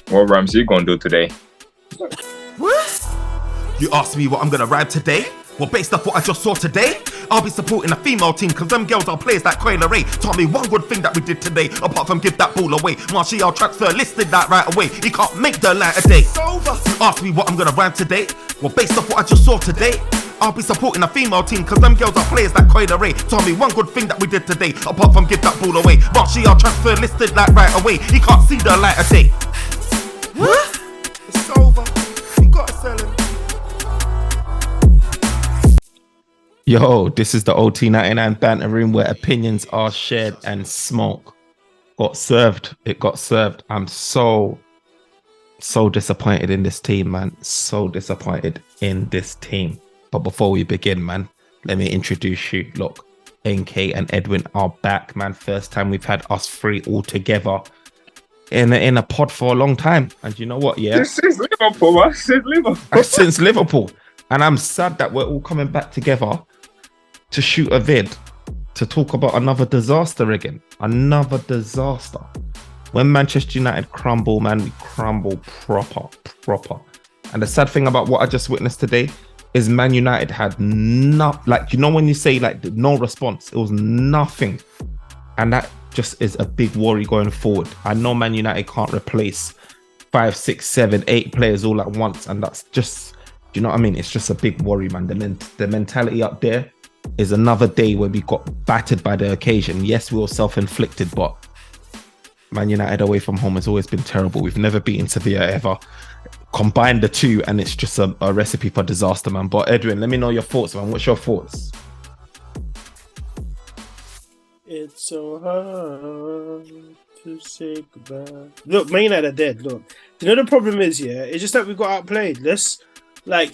What Ramsey gonna do today? What? You asked me what I'm gonna ride today? Well, based off what I just saw today, I'll be supporting a female team because them girls are players like Coyle Ray. Taught me one good thing that we did today, apart from give that ball away. Martial transfer listed that right away. He can't make the light of day. It's over. You asked me what I'm gonna ride today? Well, based off what I just saw today, I'll be supporting a female team because them girls are players like Coyle Ray. Taught me one good thing that we did today, apart from give that ball away. Martial transfer listed that right away. He can't see the light of day. What? It's over. We gotta sell him. Yo, this is the OT99 Banter Room where opinions are shared and smoke. Got served. It got served. I'm so disappointed in this team, man. So disappointed in this team. But before we begin, man, let me introduce you. Look, NK and Edwin are back, man. First time we've had us three all together in a pod for a long time. And you know what? Yeah, Since Liverpool, man. Since Liverpool. Since Liverpool. And I'm sad that we're all coming back together to shoot a vid to talk about another disaster again. Another disaster. When Manchester United crumble, man, we crumble proper. And the sad thing about what I just witnessed today is Man United had when you say like no response, it was nothing. And that just is a big worry going forward. I know Man United can't replace 5, 6, 7, 8 players all at once. And that's just, you know what I mean? It's just a big worry, man. The mentality up there is another day where we got battered by the occasion. Yes, we were self-inflicted, but Man United away from home has always been terrible. We've never beaten Sevilla ever. Combine the two and it's just a recipe for disaster, man. But Edwin, let me know your thoughts, man. What's your thoughts? It's so hard to say goodbye. Look, Man United are dead. Look, you know the problem is, yeah, it's just that we got outplayed. There was no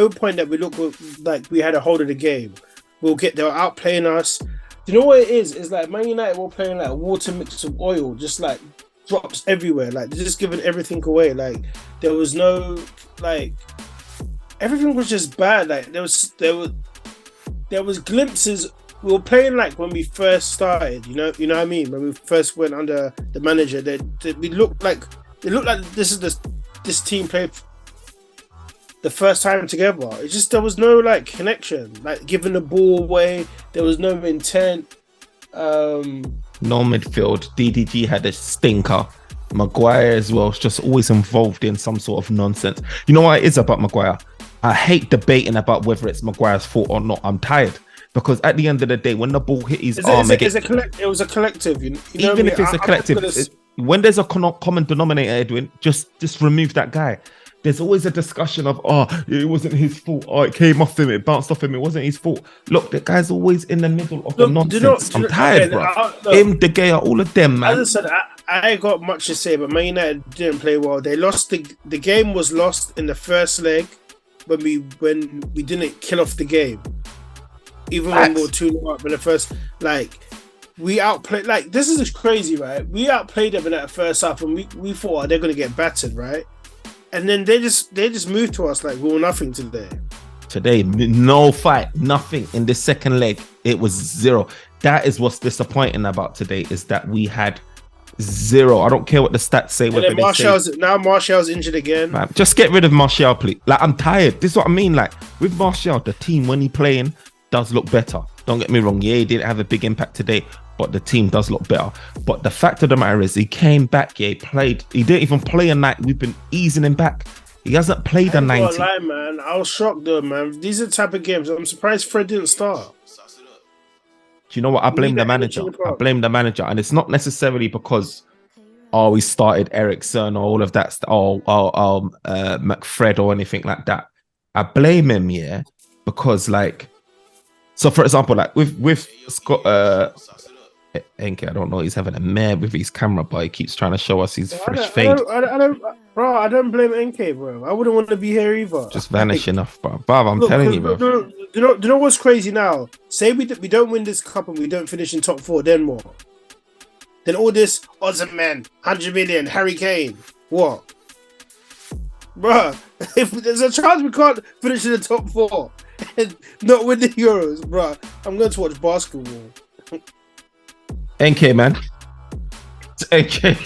point that we looked like we had a hold of the game. They were outplaying us. You know what it is? It's like Man United were playing like water mixed with oil, just like drops everywhere. Like they're just giving everything away. Like there was no everything was just bad. Like there was glimpses. We were playing like when we first started. You know what I mean? When we first went under the manager, we looked like this team played the first time together. It's just there was no like connection, like giving the ball away. There was no intent. No midfield. DDG had a stinker. Maguire as well is just always involved in some sort of nonsense. You know what it is about Maguire? I hate debating about whether it's Maguire's fault or not. I'm tired. Because at the end of the day, when the ball hit his arm, it was a collective. You know even if it's a collective, when there's a common denominator, Edwin, just remove that guy. There's always a discussion of, it wasn't his fault. It came off him, it bounced off him, it wasn't his fault. Look, the guy's always in the middle of the nonsense. I'm tired, bro. Him, De Gea, all of them, man. As I said, I ain't got much to say, but Man United didn't play well. They lost the game was lost in the first leg when we didn't kill off the game. Even when we were 2-0 up in the first, we outplayed. Like, this is crazy, right? We outplayed them in that first half, and we thought they're gonna get battered, right? And then they just moved to us like we were nothing today. Today, no fight, nothing in the second leg. It was 0. That is what's disappointing about today is that we had 0. I don't care what the stats say. Now Martial's injured again. Man, just get rid of Martial, please. Like, I'm tired. This is what I mean. Like with Martial, the team when he playing does look better. Don't get me wrong. Yeah, he didn't have a big impact today, but the team does look better. But the fact of the matter is, he came back. Yeah, he played. He didn't even play a night. We've been easing him back. He hasn't played a 90. Lie, man. I was shocked though, man. These are the type of games. I'm surprised Fred didn't start. Do you know what? I blame the manager. And it's not necessarily because we started Ericsson or all of that or McFred or anything like that. I blame him, yeah, because so for example, with Scott Enke, I don't know, he's having a mare with his camera, but he keeps trying to show us his fresh fade. I don't blame NK, bro. I wouldn't want to be here either. Just vanishing off, bro. I'm telling you, bro. Do you know what's crazy now? Say we don't win this cup and we don't finish in top 4, then what? Then all this odds and men, 100 million, Harry Kane, what? Bro, if there's a chance we can't finish in the top 4 and not win the Euros, bro, I'm going to watch basketball. NK, man. Okay.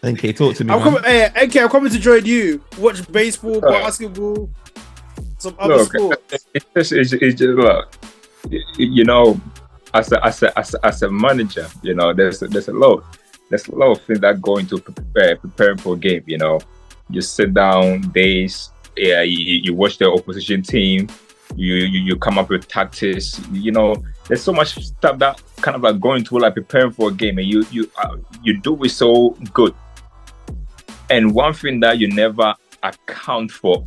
Okay, talk to me. I'm Man. coming. Hey, okay, I'm coming to join you. Watch baseball, basketball, some other Look, sports. it's just look. You know, as a manager, you know, there's a lot of things that go into preparing for a game. You know, you sit down days. Yeah, you watch the opposition team. You come up with tactics. You know, there's so much stuff that kind of like going to like preparing for a game, and you do it so good. And one thing that you never account for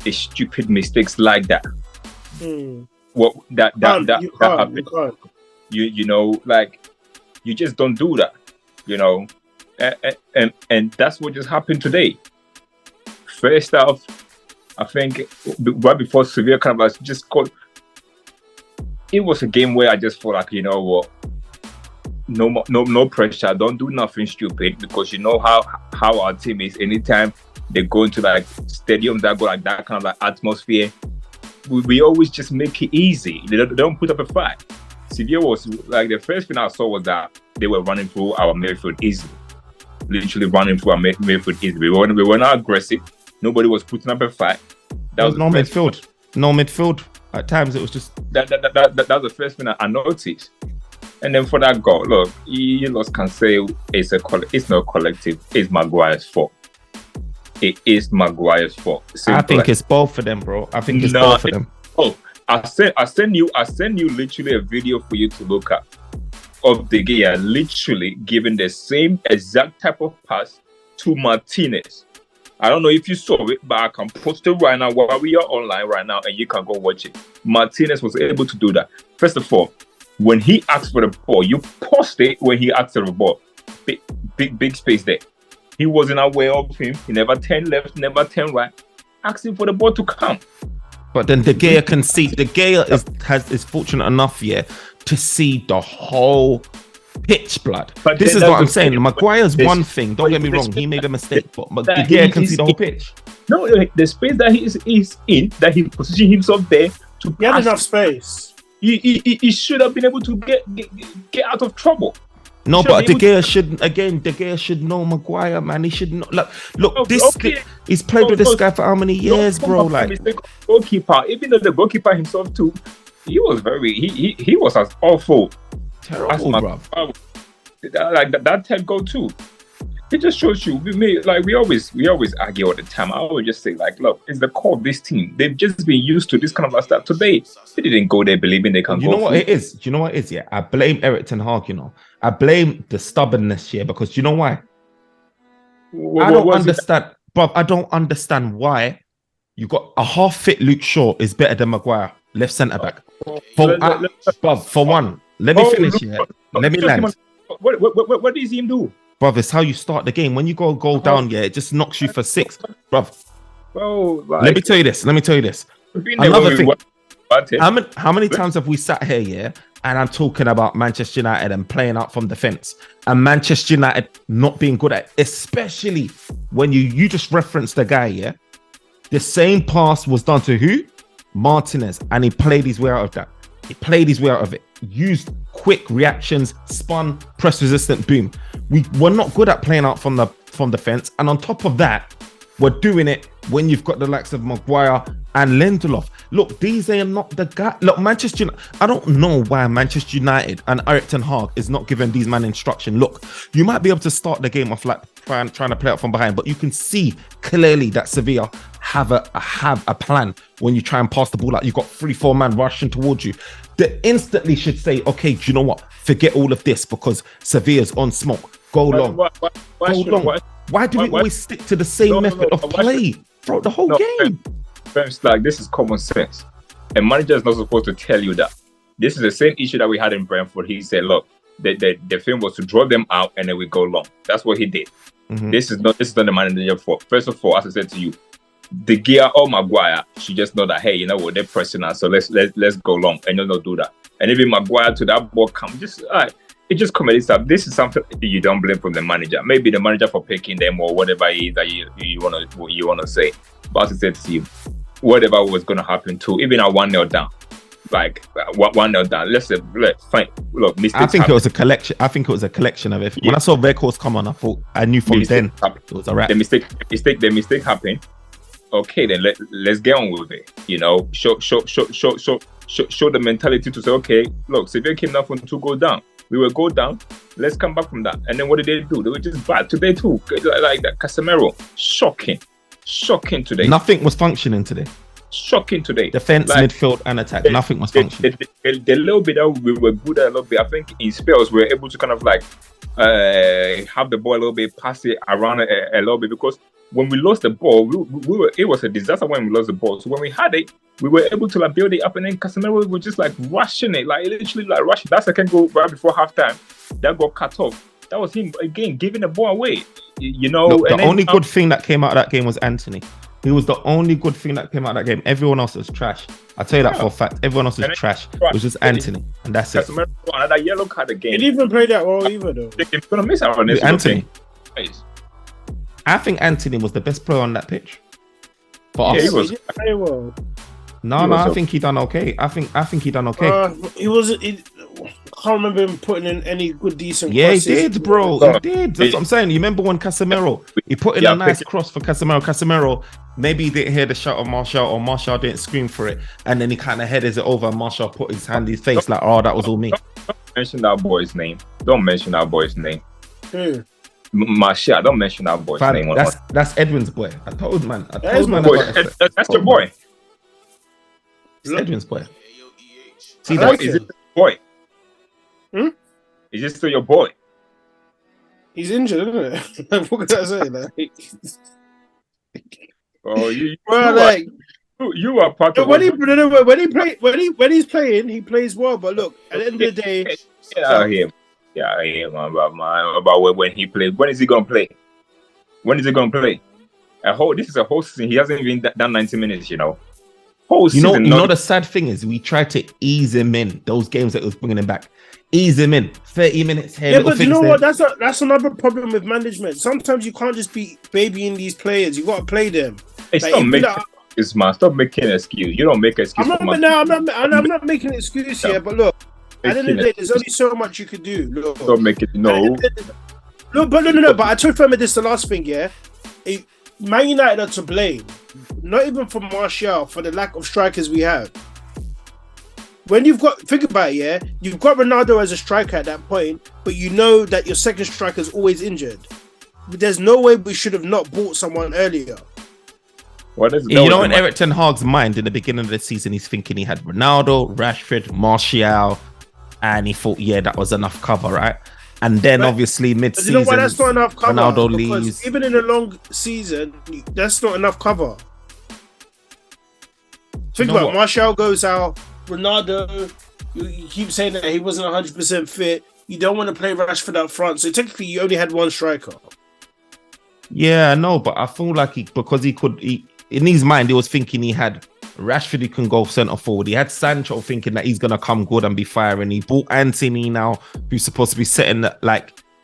is stupid mistakes like that. What that happens. You know, like you just don't do that. You know, and that's what just happened today. First off, I think right before Sevilla kind of like just got. It was a game where I just felt like, you know what, no pressure. Don't do nothing stupid, because you know how our team is. Anytime they go into like stadiums that go like that kind of like atmosphere, we always just make it easy. They don't put up a fight. Sevilla was like, the first thing I saw was that they were running through our midfield easily, literally running through our midfield easily. We were not aggressive. Nobody was putting up a fight. There was no midfield. No midfield. At times it was just that was the first thing I noticed. And then for that goal, look, you lot can say it's not collective. It's Maguire's fault. It is Maguire's fault. I think it's both of them, bro. I think it's both of them. Oh, I send you literally a video for you to look at of De Gea literally giving the same exact type of pass to Martinez. I don't know if you saw it, but I can post it right now while we are online right now, and you can go watch it. Martinez was able to do that. First of all, when he asked for the ball, you post it when he asked for the ball. Big space there. He wasn't aware of him. He never turned left, never turned right. Asking for the ball to come. But then De Gea can see. De Gea is fortunate enough, to see the whole pitch, blood. But this is what I'm saying. Maguire's one thing. Don't get me wrong. He made a mistake, but De Gea can see the whole pitch. No, the space that he is in, that he positioned himself there to. He had enough space. He should have been able to get out of trouble. No, but De Gea should know Maguire, man. He should know. Look, he's played with this guy for how many years, bro? Like goalkeeper, even though the goalkeeper himself too, he was he was as awful. Terrible, bro. Like that 10 goal too. It just shows you. We always argue all the time. I always just say, like, look, it's the core of this team. They've just been used to this kind of stuff. Today, they didn't go there believing they can go. You know what it is? You know what it is? Yeah, I blame Eric Ten Hag. You know, I blame the stubbornness here, because you know why? I don't understand, bro. I don't understand why you got a half-fit Luke Shaw is better than Maguire, left centre back. For one, let me finish here. Let me land. What does he do? Bruv, it's how you start the game. When you go down, it just knocks you for 6. Bruv. Bro, let me tell you this. Another thing. How many times have we sat here, and I'm talking about Manchester United and playing out from defence, and Manchester United not being good at it, especially when you just referenced the guy, the same pass was done to who? Martinez, and he played his way out of that. He played his way out of it. Used quick reactions, spun, press resistant, boom. We're not good at playing out from defense, and on top of that, we're doing it when you've got the likes of Maguire and Lindelof. Look, these are not the guy. Look, Manchester United. I don't know why Manchester United and Eric Ten Hag is not giving these men instruction. Look, you might be able to start the game off like trying to play out from behind, but you can see clearly that Sevilla have a plan when you try and pass the ball out. You've got 3-4 men rushing towards you. They instantly should say, okay, do you know what? Forget all of this, because Sevilla's on smoke. Go long. Why do we always stick to the same method of play throughout the whole game? Friends, like, this is common sense. A manager is not supposed to tell you that. This is the same issue that we had in Brentford. He said, look, the film was to draw them out and then we go long. That's what he did. Mm-hmm. This is not the manager's fault. First of all, as I said to you, De Gea or Maguire should just know that, hey, you know what, they're pressing us, so let's go long, and you'll not do that. And even Maguire, to that ball come, it just committed stuff. This is something you don't blame from the manager. Maybe the manager for picking them or whatever it is that you wanna say. But as I said to you, whatever was gonna happen too, even at 1-0 down, like 1-0 down. Let's fine. Look, mistakes. I think happen. it was a collection. I think it was a collection of it. When I saw Vegas come on, I knew from then it was a wrap. The mistake happened. Okay, then let's get on with it. You know, show the mentality to say, okay, look, Sevilla came down from 2 goals down. We will go down. Let's come back from that. And then what did they do? They were just bad today too. Like that Casemiro, shocking today. Nothing was functioning today. Shocking today. Defense, midfield, and attack. Nothing was functioning. The little bit that we were good at a little bit. I think in spells we were able to kind of like have the ball a little bit, pass it around a little bit, because when we lost the ball, it was a disaster when we lost the ball. So when we had it, we were able to like build it up, and then Casemiro was just like rushing it, like literally like rushing. That second goal right before halftime, that got cut off. That was him again giving the ball away. You know, look, the only good thing that came out of that game was Anthony. He was the only good thing that came out of that game. Everyone else was trash. I tell you that for a fact. Everyone else was trash. It was just Anthony, and that's it. Casemiro another yellow card again. He didn't even play that well either, though. He's gonna miss out on this. Anthony. I think Anthony was the best player on that pitch. For us. He was. He didn't play well. No, I think he done okay. I think he done okay. He wasn't. I can't remember him putting in any good, decent. Yeah, crosses. he did, bro. He did. That's what I'm saying. You remember when Casemiro, he put in a nice cross for Casemiro. Casemiro, maybe he didn't hear the shout of Martial, or Martial didn't scream for it, and then he kind of headers it over, and Martial put his hand in his face like, oh, that was all me. Don't mention that boy's name. Don't mention that boy's name. Who? Martial, don't mention that boy's name. That's Edwin's boy. I told man. That's your boy. It's Edwin's boy. See that? Is it your boy? Is it still your boy? He's injured, isn't it? What can I say? Oh, you are part of when he's playing, he plays well. But look, at the end of the day, get out of here. Yeah, man. About when he plays. When is he gonna play? When is he gonna play? This is a whole season. He hasn't even done 90 minutes. You know. You know the sad thing is we tried to ease him in those games that was bringing him back. Ease him in 30 minutes here. Yeah, but you know what? That's another problem with management. Sometimes you can't just be babying these players. You got to play them. Hey, stop making an excuse. You don't make an excuse. I'm not making an excuse here. But look, at the end of the day, there's only so much you could do. Look, don't make it. No. No. But I told you this the last thing. Yeah, Man United are to blame. Not even for Martial, for the lack of strikers we have. When think about it, yeah, you've got Ronaldo as a striker at that point, but you know that your second striker is always injured. There's no way we should have not bought someone earlier. In Eric Ten Hag's mind in the beginning of the season, he's thinking he had Ronaldo, Rashford, Martial, and he thought, yeah, that was enough cover, right? And then obviously mid-season, you know why that's not enough cover? Ronaldo because leaves. Even in a long season, that's not enough cover. Think about it. Martial goes out, Ronaldo, you keep saying that he wasn't 100% fit. You don't want to play Rashford up front, so technically you only had one striker. Yeah, I know, but I feel like in his mind, he was thinking he had Rashford, he can go centre forward. He had Sancho thinking that he's gonna come good and be firing. He bought Anthony now, who's supposed to be setting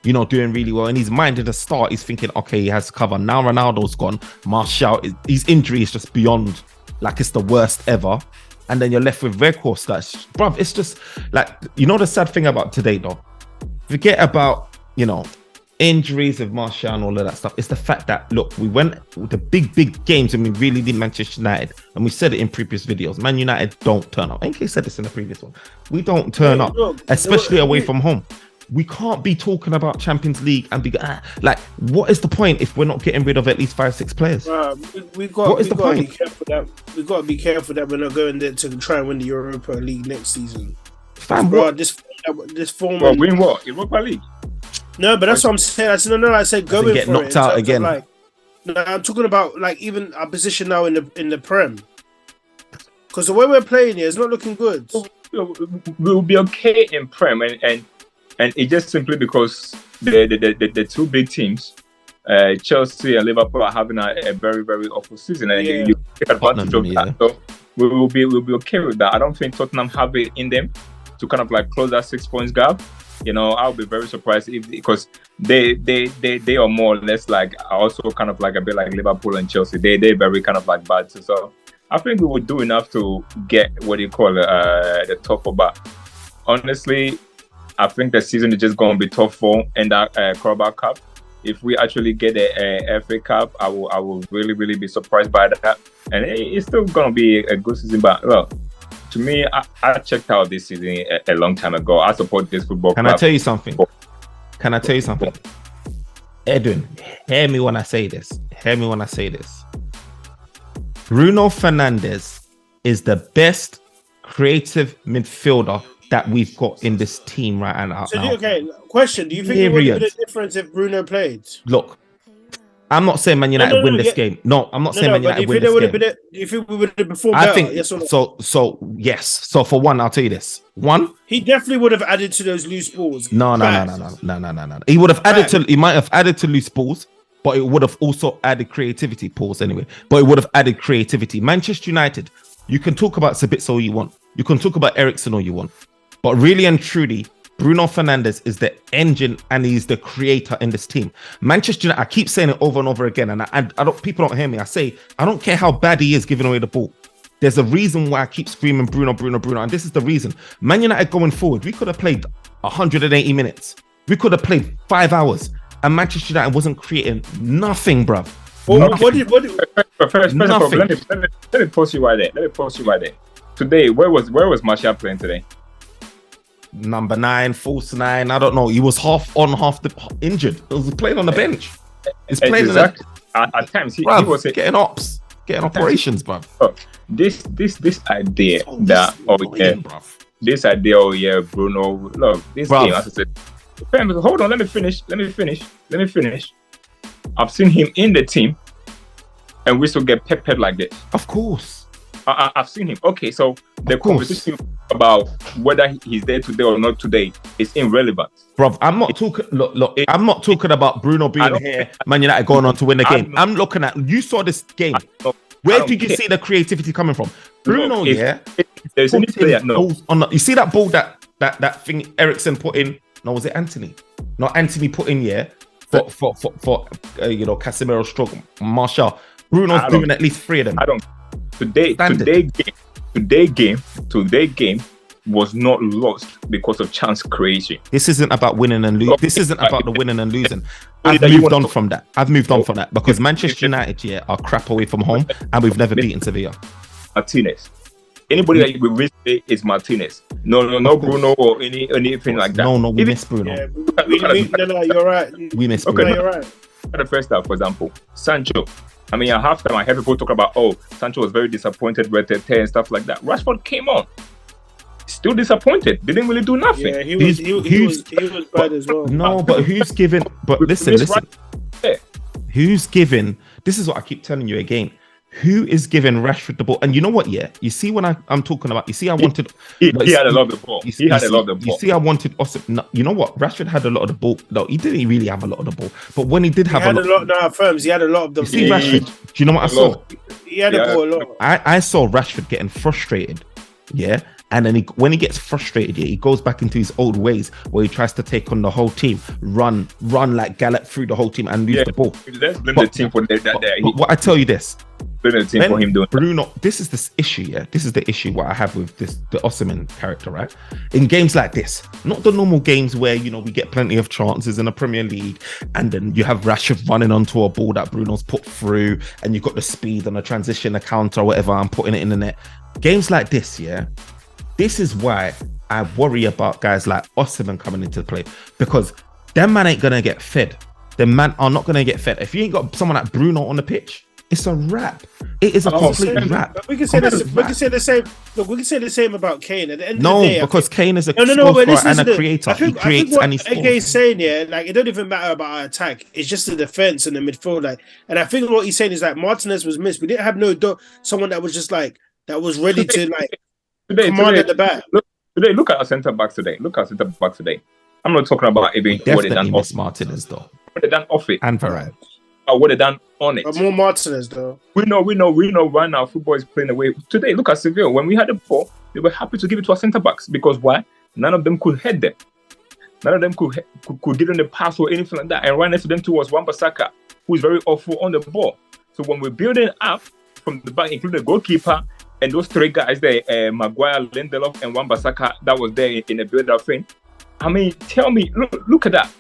doing really well. In his mind at the start, he's thinking, okay, he has cover. Now Ronaldo's gone. Martial, his injury is just beyond, like it's the worst ever. And then you're left with Vegas. Bruv, it's just like, the sad thing about today though, forget about, injuries of Martial and all of that stuff. It's the fact that, look, we went with the big games and we really did Manchester United. And we said it in previous videos. Man United don't turn up. NK said this in the previous one. We don't turn up, especially away from home. We can't be talking about Champions League and be what is the point if we're not getting rid of at least 5-6 players? We've got to be careful that we've got to be careful that we're not going there to try and win the Europa League next season. This form. Well, win what? Europa League? No, but that's what I'm saying. I said going get for knocked out again. I'm talking about even our position now in the Prem, because the way we're playing here is not looking good. We'll be okay in Prem, and it's just simply because the two big teams, Chelsea and Liverpool, are having a very, very awful season, and you take advantage of that. So we'll be okay with that. I don't think Tottenham have it in them to kind of close that 6 points gap. I'll be very surprised because they are more or less also kind of a bit like Liverpool and Chelsea. They're very kind of bad. So I think we would do enough to get what do you call the top four. But honestly, I think the season is just going to be top four in that Carabao Cup. If we actually get a FA Cup, I will really be surprised by that. And it's still going to be a good season. But look, to me, I checked out this season a long time ago. I support this football club. Can I tell you something? Edwin, hear me when I say this. Bruno Fernandes is the best creative midfielder that we've got in this team right now. Okay, question. Do you think it would have been a difference if Bruno played? Look, I'm not saying Man United win this game. No, I'm not saying Man United win this game. Do you think we would have performed better? I think yes or no? So yes. So for one, I'll tell you this. One, he definitely would have added to those loose balls. No. He would have added to. He might have added to loose balls, but it would have also added creativity. Pause anyway. But it would have added creativity. Manchester United. You can talk about Sabitzer all you want. You can talk about Eriksen all you want. But really and truly, Bruno Fernandes is the engine and he's the creator in this team. Manchester United, I keep saying it over and over again, and I don't. People don't hear me. I say, I don't care how bad he is giving away the ball. There's a reason why I keep screaming Bruno, and this is the reason. Man United going forward, we could have played 180 minutes. We could have played 5 hours, and Manchester United wasn't creating nothing, bruv. First of all, let me pause you right there. Today, where was Martial playing today? Number 9, false 9. I don't know. He was half injured. He was playing on the bench. He's playing exactly. At times he was getting operations, bruv. This idea Bruno. Look, this game. As I said, hold on. Let me finish. I've seen him in the team, and we still get peppered like this. Of course. I've seen him. Okay, so the conversation about whether he's there today or not today is irrelevant. Bro, I'm not talking. Look. I'm not talking about Bruno being here, Man United going on to win the game. I'm looking at. You saw this game. Where did you see the creativity coming from? Bruno, there's any player. No. You see that ball that thing Eriksen put in? No, was it Anthony? No, Anthony put in. Yeah, for Casemiro stroke Martial. Bruno's doing at least 3 of them. Today game was not lost because of chance creation. This isn't about winning and losing. This isn't about the winning and losing. I've moved on from that because Manchester United are crap away from home and we've never beaten Sevilla. Martinez. Anybody that we miss today is Martinez. No Bruno or anything like that. No, we miss Bruno. Yeah, you're right. We miss Bruno. No, you're right. At the first half, for example, Sancho. I mean, at halftime, I heard people talk about, Sancho was very disappointed with the and stuff like that. Rashford came on, still disappointed. Didn't really do nothing. Yeah, he was bad as well. No, but who's giving? But listen. Who's giving? This is what I keep telling you again. Who is giving Rashford the ball? And you know what? Yeah, you see when I'm talking about. You see, I wanted. He had a lot of the ball. He had a lot of the ball. You see, I wanted. No, you know what? Rashford had a lot of the ball. No, he didn't really have a lot of the ball. But when he did have a lot. No, firms. He had a lot of the. You see, Rashford. Do you know what I saw? He had the ball a lot. I saw Rashford getting frustrated. Yeah. And then when he gets frustrated, he goes back into his old ways where he tries to take on the whole team, run like gallop through the whole team and lose the ball. Let's blame the team for that. But what I tell you this, blame the team for him doing Bruno, this is this issue, yeah. This is the issue what I have with the Osimhen character, right? In games like this, not the normal games where we get plenty of chances in the Premier League, and then you have Rashford running onto a ball that Bruno's put through, and you've got the speed and the transition, the counter, or whatever, and putting it in the net. Games like this, yeah. This is why I worry about guys like Osimhen coming into play, because them man ain't gonna get fed. The man are not gonna get fed. If you ain't got someone like Bruno on the pitch, it's a wrap. It is a complete wrap. But we can say the same. Look, we can say the same about Kane. At the end of the day, because Kane is a scorer and a creator. He creates and he scores. What he's saying, it don't even matter about our attack. It's just the defense and the midfield. And I think what he's saying is Martinez was missed. We didn't have someone that was just that was ready to command at the back. Look at our centre backs today. I'm not talking about even what they done off Martinez though. What they done off it. And Varane. What they done on it. But more Martinez though. We know right now football is playing away. Today, look at Sevilla. When we had the ball, they were happy to give it to our centre backs because why? None of them could head them. None of them could give them the pass or anything like that. And right next to them too was Wan-Bissaka, who is very awful on the ball. So when we're building up from the back, including the goalkeeper and those three guys there, Maguire, Lindelof, and Wan-Bissaka, that was there in the build-up thing. I mean, tell me, look at that.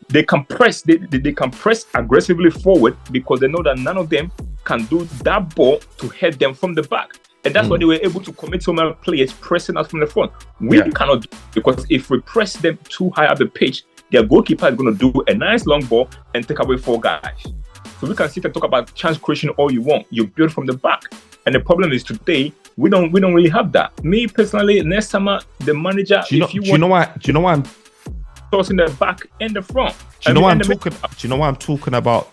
They can press, they can press aggressively forward because they know that none of them can do that ball to head them from the back. And that's why they were able to commit so many players pressing us from the front. We cannot do it because if we press them too high up the pitch, their goalkeeper is going to do a nice long ball and take away 4 guys. So we can sit and talk about chance creation all you want. You build from the back. And the problem is today, we don't really have that. Me personally, next summer, the manager, Do you know why I'm tossing the back and the front. Do you know why I'm talking about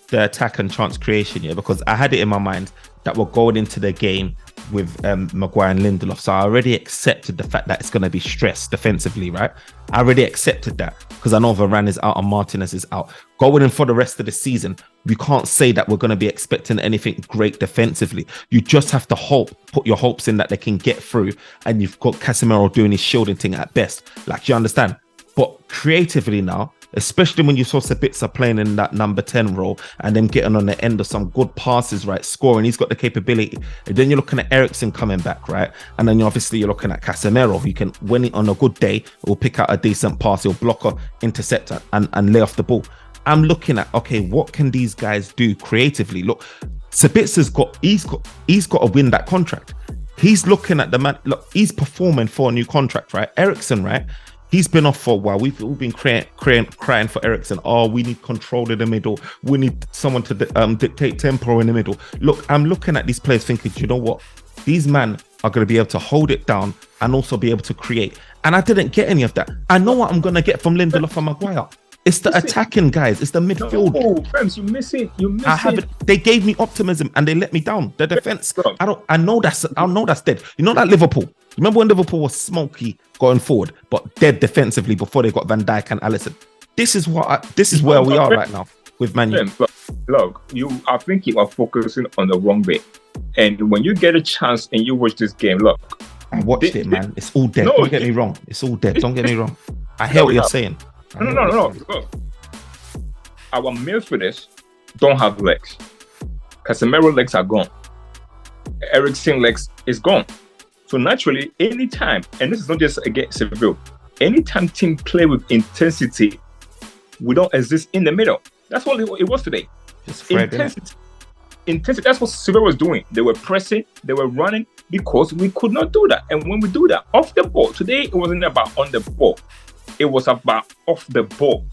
the attack and chance creation? Yeah, because I had it in my mind that we're going into the game with Maguire and Lindelof. So I already accepted the fact that it's going to be stressed defensively, right? I already accepted that because I know Varane is out and Martinez is out. Going in for the rest of the season, we can't say that we're going to be expecting anything great defensively. You just have to put your hopes in that they can get through, and you've got Casemiro doing his shielding thing at best. Like, you understand? But creatively now, especially when you saw Sabitzer playing in that number 10 role and then getting on the end of some good passes, right, scoring, he's got the capability. And then you're looking at Eriksen coming back, right? And then obviously you're looking at Casemiro, who can, when he, on a good day, will pick out a decent pass, he'll block or intercept and lay off the ball. I'm looking at, okay, what can these guys do creatively? Look, Sabitzer's he's got to win that contract. He's looking at the man, look, he's performing for a new contract, right? Eriksen, right? He's been off for a while. We've all been crying for Eriksen. Oh, we need control in the middle. We need someone to dictate tempo in the middle. Look, I'm looking at these players thinking, you know what? These men are going to be able to hold it down and also be able to create. And I didn't get any of that. I know what I'm going to get from Lindelof and Maguire. It's the attacking guys. It's the midfield. No, friends, you miss it. I haven't. They gave me optimism and they let me down. The defense. I know that's dead. You know that Liverpool. Remember when Liverpool was smoky going forward, but dead defensively before they got Van Dijk and Alisson. This is where we are right now with Man U. Look, I think you are focusing on the wrong way. And when you get a chance and you watch this game, look. I watched it, man. It's all dead. Don't get me wrong. It's all dead. Don't get me wrong. I hear what you're saying. No. Look, our midfielders don't have legs. Casemiro legs are gone. Eriksen legs is gone. So naturally, anytime, and this is not just against Sevilla, anytime team play with intensity, we don't exist in the middle. That's what it was today. Just Intensity. That's what Sevilla was doing. They were pressing, they were running because we could not do that. And when we do that off the ball, today it wasn't about on the ball. It was about off the ball.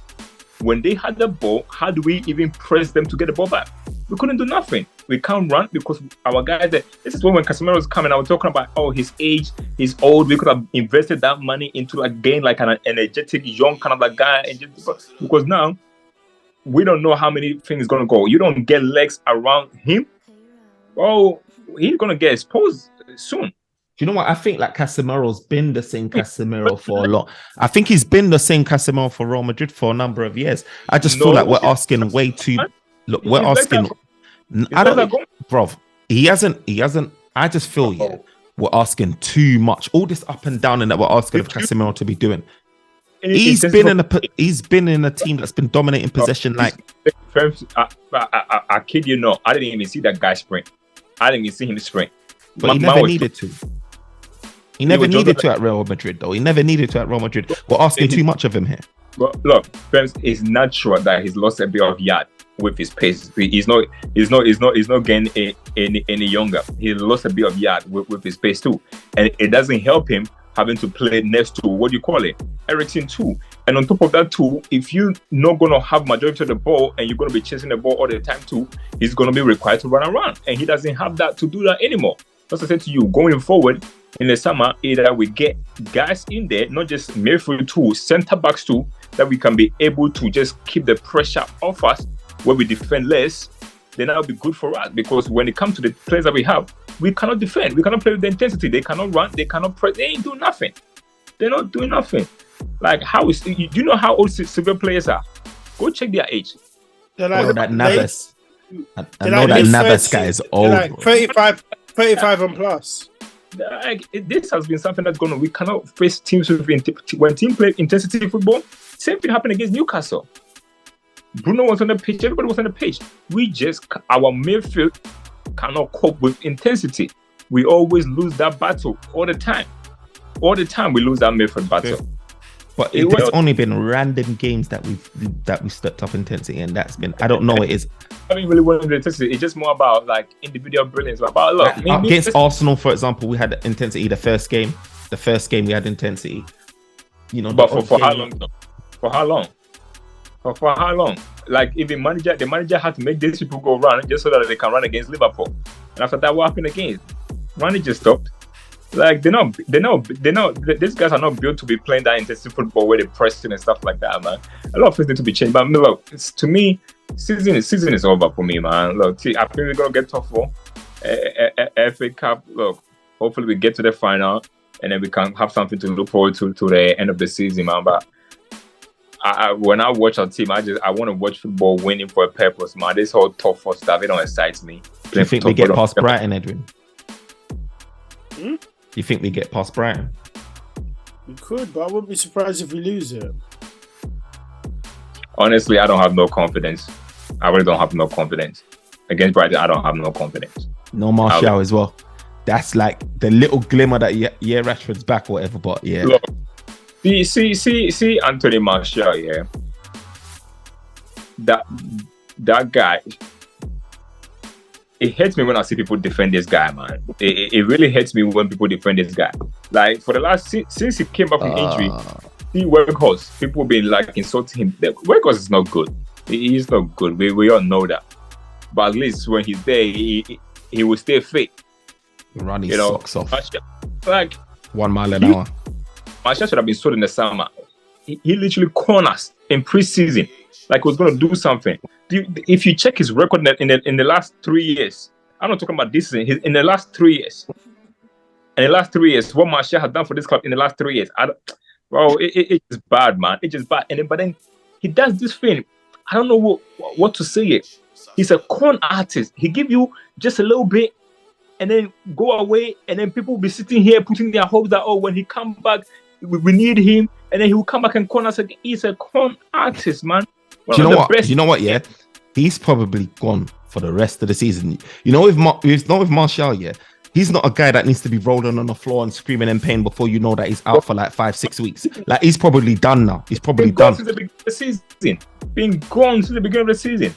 When they had the ball, how do we even press them to get the ball back? We couldn't do nothing. We can't run because our guys, this is when Casemiro was coming, I was talking about, his age, he's old. We could have invested that money into again like an energetic, young kind of like guy. Because now, we don't know how many things going to go. You don't get legs around him. Oh, he's going to get exposed soon. Do you know what? I think like Casemiro's been the same Casemiro for a lot. I think he's been the same Casemiro for Real Madrid for a number of years. I just feel like we're asking way too. Look, we're asking. I don't, bro. He hasn't. I just feel we're asking too much. All this up and down and that we're asking of Casemiro to be doing. He's been in a team that's been dominating possession. Like, I kid you not, I didn't even see that guy sprint. I didn't even see him sprint. But he never needed to. He never needed to at Real Madrid, though. He never needed to at Real Madrid. We're asking too much of him here. But look, friends, it's natural that he's lost a bit of yard with his pace. He's not getting any younger. He lost a bit of yard with his pace too, and it doesn't help him having to play next to Eriksen too. And on top of that too, if you're not gonna have majority of the ball and you're gonna be chasing the ball all the time too, he's gonna be required to run around, and he doesn't have that to do that anymore. As I said to you, going forward in the summer, either we get guys in there, not just midfield too, centre backs too, that we can be able to just keep the pressure off us where we defend less, then that will be good for us. Because when it comes to the players that we have, we cannot defend. We cannot play with the intensity. They cannot run. They cannot press. They ain't doing nothing. They're not doing nothing. Like, do you know how old Sevilla players are? Go check their age. They're like, that Navas. I know that Navas guy is old. Like 35 and plus. This has been something that's going on. We cannot face teams with when team play intensity football. Same thing happened against Newcastle. Bruno was on the pitch. Everybody was on the pitch. Our midfield cannot cope with intensity. We always lose that battle all the time. All the time we lose that midfield battle. But it's only been random games that we've stepped up intensity, and that's been, I don't know, it is. I don't really want to intensity. It's just more about like individual brilliance. About look, against Arsenal, for example, we had intensity. The first game we had intensity. You know, but for how long? For how long? For how long? Like if the manager had to make these people go run just so that they can run against Liverpool. And after that, what happened again? Manager stopped. Like they're not. These guys are not built to be playing that intensive football where they're pressing and stuff like that, man. A lot of things need to be changed. But look, to me, season is over for me, man. Look, I think we're gonna get top 4. FA Cup. Look, hopefully we get to the final and then we can have something to look forward to the end of the season, man. But when I watch our team, I want to watch football winning for a purpose, man. This whole top 4 stuff, it don't excite me. Do you think we get past Brighton, Edwin? You think we get past Brighton? We could, but I wouldn't be surprised if we lose it. Honestly, I don't have no confidence. I really don't have no confidence. Against Brighton, I don't have no confidence. No Martial as well. That's like the little glimmer that, yeah, Rashford's back or whatever, but yeah. Look, see Anthony Martial, yeah. That guy, it hurts me when I see people defend this guy, man. It really hurts me when people defend this guy. Like for the last since he came back from injury, see Workhorse, people have been like insulting him. Workhorse is not good. He's not good. We all know that. But at least when he's there, he will stay fit. Run his socks off. Like 1 mile an hour. Martial should have been sold in the summer. He literally corners in preseason, like he was going to do something. If you check his record in the last 3 years, I'm not talking about this season. In the last 3 years, what Martial has done for this club in the last 3 years, it's bad, man. It's just bad. But then he does this thing. I don't know what to say it. He's a con artist. He give you just a little bit and then go away, and then people will be sitting here putting their hopes that, when he come back, we need him, and then he will come back and corner us again. He's a con artist, man. Do you know what? Yeah, he's probably gone for the rest of the season. You know, with Martial, yeah, he's not a guy that needs to be rolling on the floor and screaming in pain before you know that he's out for like 5-6 weeks. Like he's probably done now. He's probably done since the beginning of the season. Been gone since the beginning of the season.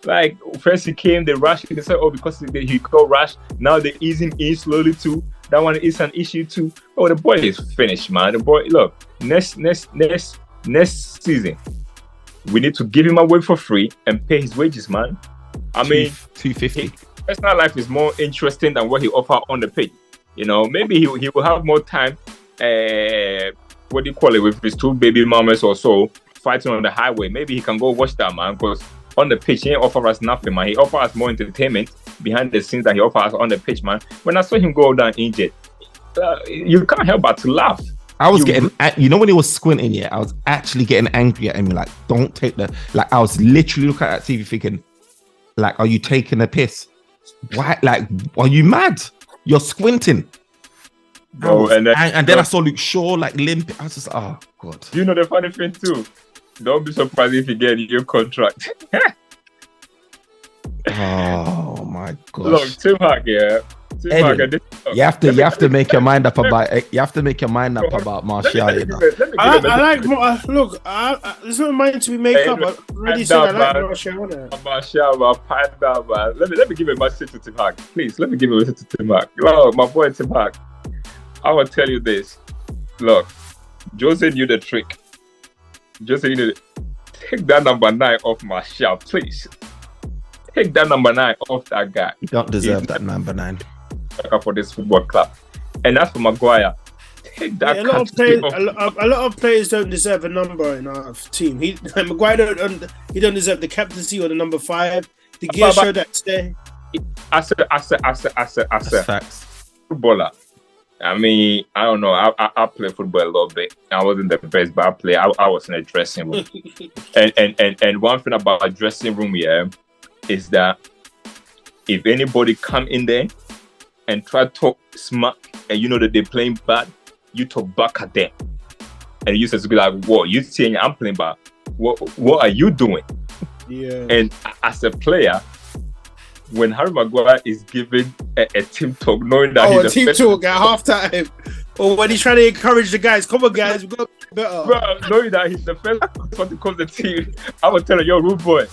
Like first he came, they rushed. They said, because he got rushed. Now they're easing in slowly too. That one is an issue too. Oh, the boy is finished, man. The boy, look, next season, we need to give him away for free and pay his wages, man. I mean, $250. His personal life is more interesting than what he offers on the pitch. You know, maybe he will have more time. What do you call it, with his 2 baby mamas or so fighting on the highway? Maybe he can go watch that, man. Because on the pitch, he ain't offer us nothing, man. He offers us more entertainment behind the scenes that he offers us on the pitch, man. When I saw him go down injured, you can't help but to laugh. I was getting, when he was squinting, I was actually getting angry at him. Like, don't take I was literally looking at that TV thinking, like, are you taking a piss? Why? Like, are you mad? You're squinting. Bro, and then I saw Luke Shaw like limp. I was just, oh God. You know the funny thing too? Don't be surprised if you get a new contract. Oh my gosh. Look, Tim Hag, yeah. Edwin, you have to make your mind up about Martial. It's not mine to be made up. I already said I like Martial. Martial, Panda, man. Let me give a message to Tim Hag. Please, let me give a message to Tim Hag. Look, my boy Tim Hag, I will tell you this. Look, Jose knew the trick. Take that number 9 off Martial, please. Take that number 9 off that guy. You don't deserve that number 9. For this football club. And as for Maguire, take that. A lot of players don't deserve a number in our team. Maguire don't deserve the captaincy or the number 5. The gear showed that today. As a facts. Footballer. I mean, I don't know. I play football a little bit. I wasn't the best, but I was in a dressing room. and one thing about a dressing room here is that if anybody come in there and try to talk smack, and you know that they're playing bad, you talk back at them. And you just be like, "What? You saying I'm playing bad? What are you doing?" Yeah. And as a player, when Harry Maguire is giving a team talk, knowing that he's a team talk at halftime, or when he's trying to encourage the guys, come on guys, we got to be better. Bro, knowing that he's the first one to call the team, I would tell him, yo, rude boy,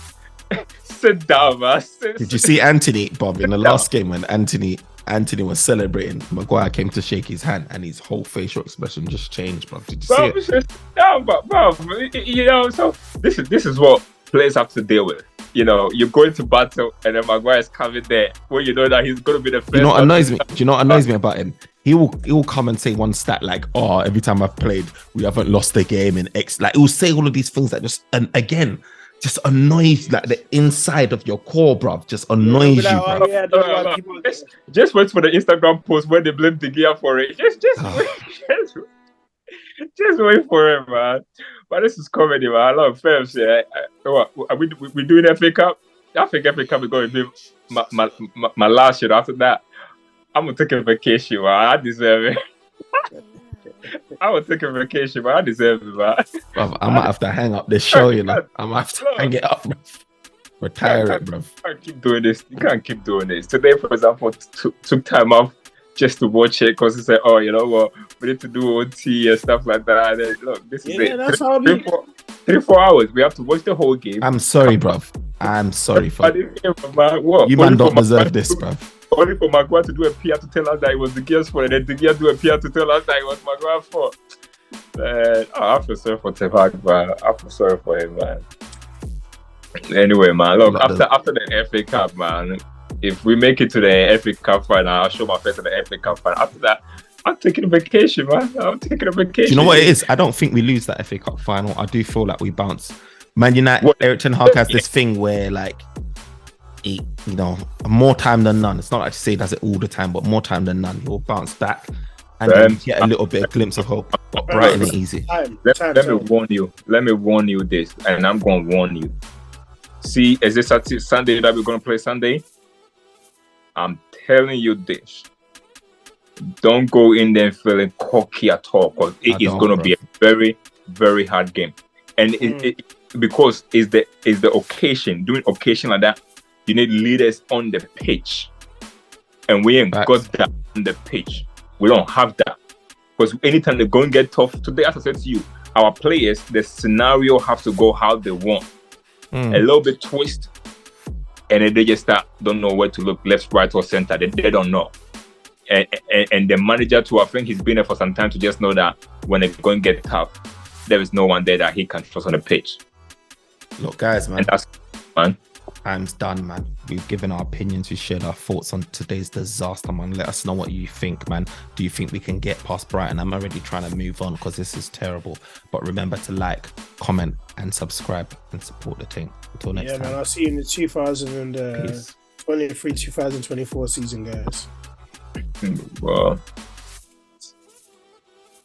sit down, man. Did you see Anthony, Bob, in the last game when Anthony was celebrating? Maguire came to shake his hand, and his whole facial expression just changed, bro. Did you see it? Sit down, bro. You know, so this is what players have to deal with. You know, you're going to battle, and then Maguire is coming there when you know that he's going to be the first. You know what annoys me? Do you know what annoys me about him? He will come and say one stat like, "Oh, every time I've played, we haven't lost the game in X." Like, he will say all of these things that just, and again, just annoys, like the inside of your core, bruv. Just annoys you, bro. Just wait for the Instagram post where they blame De Gea for it. Just wait for it, man. But this is comedy, man. I love films. Yeah. Are we doing FA Cup? I think FA Cup is going to be my last year. After that, I'm gonna take a vacation, man. I deserve it. I will take a vacation, man. I deserve it, man. Bruv, I might have to hang up this show, you know. I might have to hang it up, bruv. Retire it, bruv. You can't keep doing this. You can't keep doing this. Today, for example, took time off just to watch it because he said, "Oh, you know what? We need to do OT and stuff like that." And then, look, this is it. That's 3-4 hours. We have to watch the whole game. I'm sorry, bruv. I'm sorry for what? You man don't deserve this, bruv. Only for Maguire to do a PR to tell us that it was De Gea's fault, and then De Gea do a PR to tell us that it was Maguire's fault. I feel sorry for Tevag, man. I feel sorry for him, man. Anyway, man, look, after the FA Cup, man, if we make it to the FA Cup final, I'll show my face at the FA Cup final. After that, I'm taking a vacation, man. I'm taking a vacation. Do you know what it is? I don't think we lose that FA Cup final. I do feel like we bounce. Man United, Eric Ten Hag has this thing where, like, he, you know, more time than none. It's not like to say he does it all the time, but more time than none, he'll bounce back and then get a little bit of glimpse of hope. But Brighton ain't easy. Let me warn you. Let me warn you this, and I'm going to warn you. See, is this Sunday that we're going to play Sunday? I'm telling you this. Don't go in there feeling cocky at all, because it is going to be a very, very hard game. And because it's the occasion, doing occasion like that, you need leaders on the pitch. And we ain't got that on the pitch. We don't have that. Because anytime they're going to get tough, today, as I said to you, our players, the scenario have to go how they want. A little bit twist, and then they just don't know where to look, left, right, or center. They don't know. And the manager too, I think he's been there for some time to just know that when they're going to get tough, there is no one there that he can trust on the pitch. Look, guys, man. And that's, man. Time's done, man. We've given our opinions. We shared our thoughts on today's disaster, man. Let us know what you think, man. Do you think we can get past Brighton? I'm already trying to move on because this is terrible. But remember to like, comment, and subscribe and support the team. Until next time. Yeah, man. I'll see you in the 2023-2024 season, guys. Well.